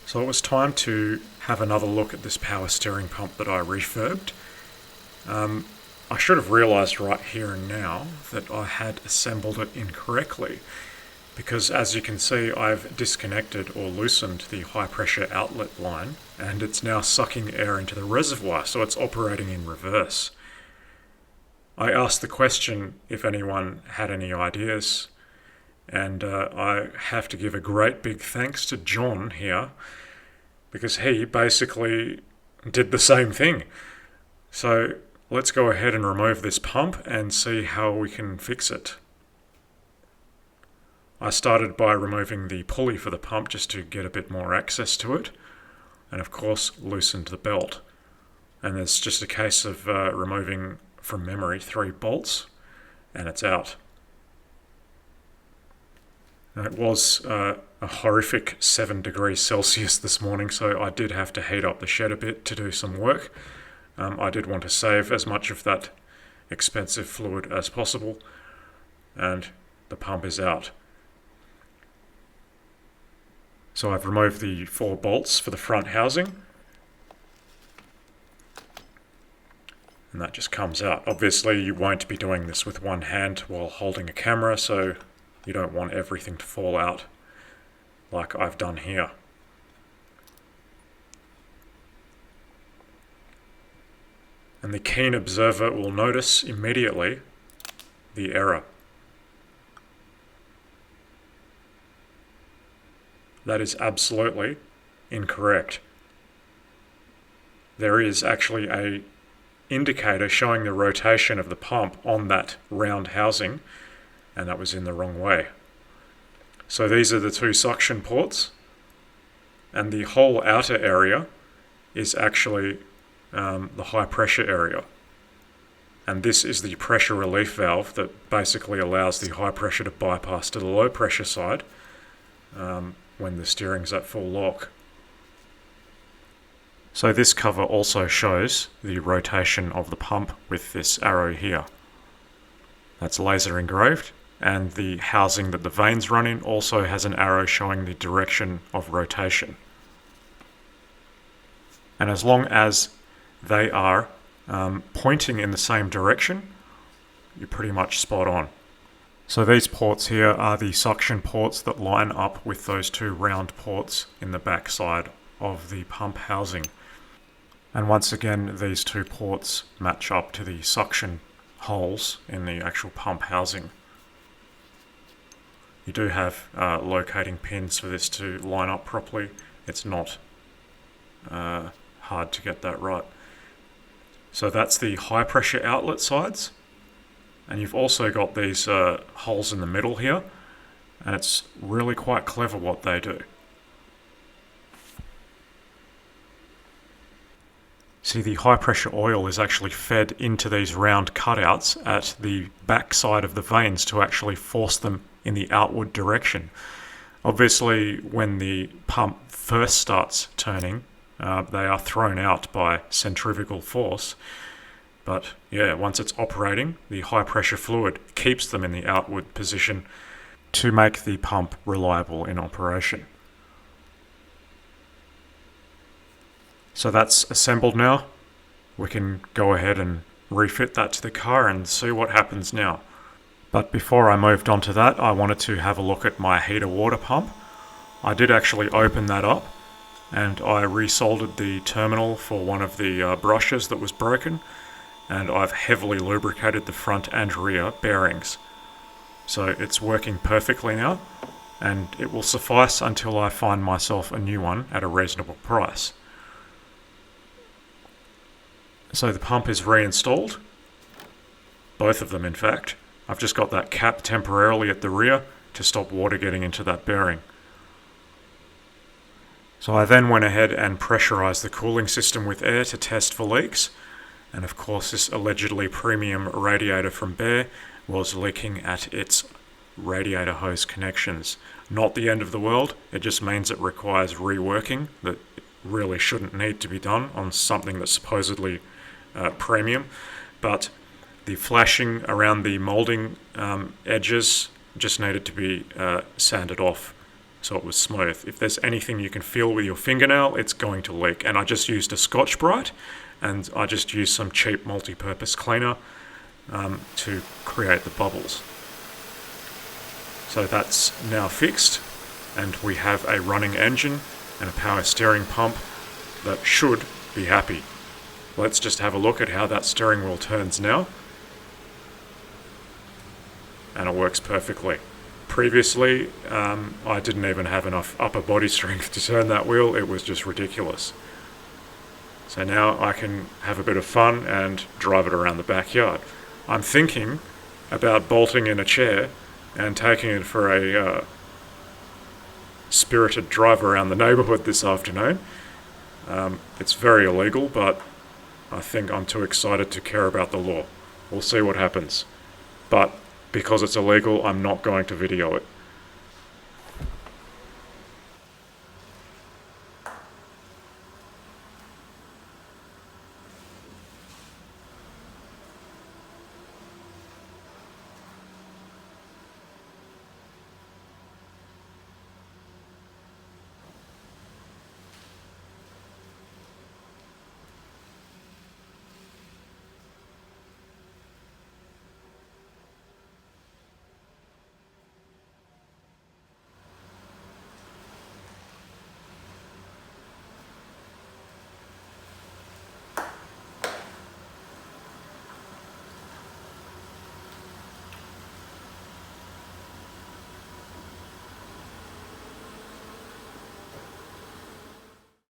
So it was time to have another look at this power steering pump that I refurbed. I should have realised right here and now that I had assembled it incorrectly, because as you can see I've disconnected or loosened the high pressure outlet line and it's now sucking air into the reservoir, so it's operating in reverse. I asked the question if anyone had any ideas, and I have to give a great big thanks to John here, because he basically did the same thing. So let's go ahead and remove this pump and see how we can fix it. I started by removing the pulley for the pump just to get a bit more access to it, and of course loosened the belt. And it's just a case of removing from memory 3 bolts, and it's out. Now, it was a horrific 7 degrees Celsius this morning, so I did have to heat up the shed a bit to do some work. I did want to save as much of that expensive fluid as possible, and the pump is out. So I've removed the 4 bolts for the front housing, and that just comes out. Obviously you won't be doing this with one hand while holding a camera, so you don't want everything to fall out like I've done here. And the keen observer will notice immediately the error. That is absolutely incorrect. There is actually an indicator showing the rotation of the pump on that round housing, and that was in the wrong way. So these are the 2 suction ports, and the whole outer area is actually the high pressure area. And this is the pressure relief valve that basically allows the high pressure to bypass to the low pressure side when the steering's at full lock. So this cover also shows the rotation of the pump with this arrow here. That's laser engraved, and the housing that the vanes run in also has an arrow showing the direction of rotation. And as long as they are pointing in the same direction, you're pretty much spot on. So these ports here are the suction ports that line up with those 2 round ports in the back side of the pump housing. And once again, these 2 ports match up to the suction holes in the actual pump housing. You do have locating pins for this to line up properly. It's not hard to get that right. So that's the high pressure outlet sides, and you've also got these holes in the middle here, and it's really quite clever what they do. See, the high pressure oil is actually fed into these round cutouts at the back side of the vanes to actually force them in the outward direction. Obviously, when the pump first starts turning, they are thrown out by centrifugal force. But yeah, once it's operating, the high pressure fluid keeps them in the outward position to make the pump reliable in operation. So that's assembled now. We can go ahead and refit that to the car and see what happens now. But before I moved on to that, I wanted to have a look at my heater water pump. I did actually open that up, and I resoldered the terminal for one of the brushes that was broken, and I've heavily lubricated the front and rear bearings. So it's working perfectly now, and it will suffice until I find myself a new one at a reasonable price. So the pump is reinstalled, both of them in fact. I've just got that cap temporarily at the rear to stop water getting into that bearing. So I then went ahead and pressurized the cooling system with air to test for leaks, and of course this allegedly premium radiator from Bear was leaking at its radiator hose connections. Not the end of the world, it just means it requires reworking that really shouldn't need to be done on something that's supposedly premium, but the flashing around the moulding edges just needed to be sanded off so it was smooth. If there's anything you can feel with your fingernail, it's going to leak. And I just used a Scotch-Brite, and I just used some cheap multi-purpose cleaner to create the bubbles. So that's now fixed, and we have a running engine and a power steering pump that should be happy. Let's just have a look at how that steering wheel turns now. And it works perfectly. Previously, I didn't even have enough upper body strength to turn that wheel. It was just ridiculous. So now I can have a bit of fun and drive it around the backyard. I'm thinking about bolting in a chair and taking it for a spirited drive around the neighbourhood this afternoon. It's very illegal, but I think I'm too excited to care about the law. We'll see what happens. But because it's illegal, I'm not going to video it.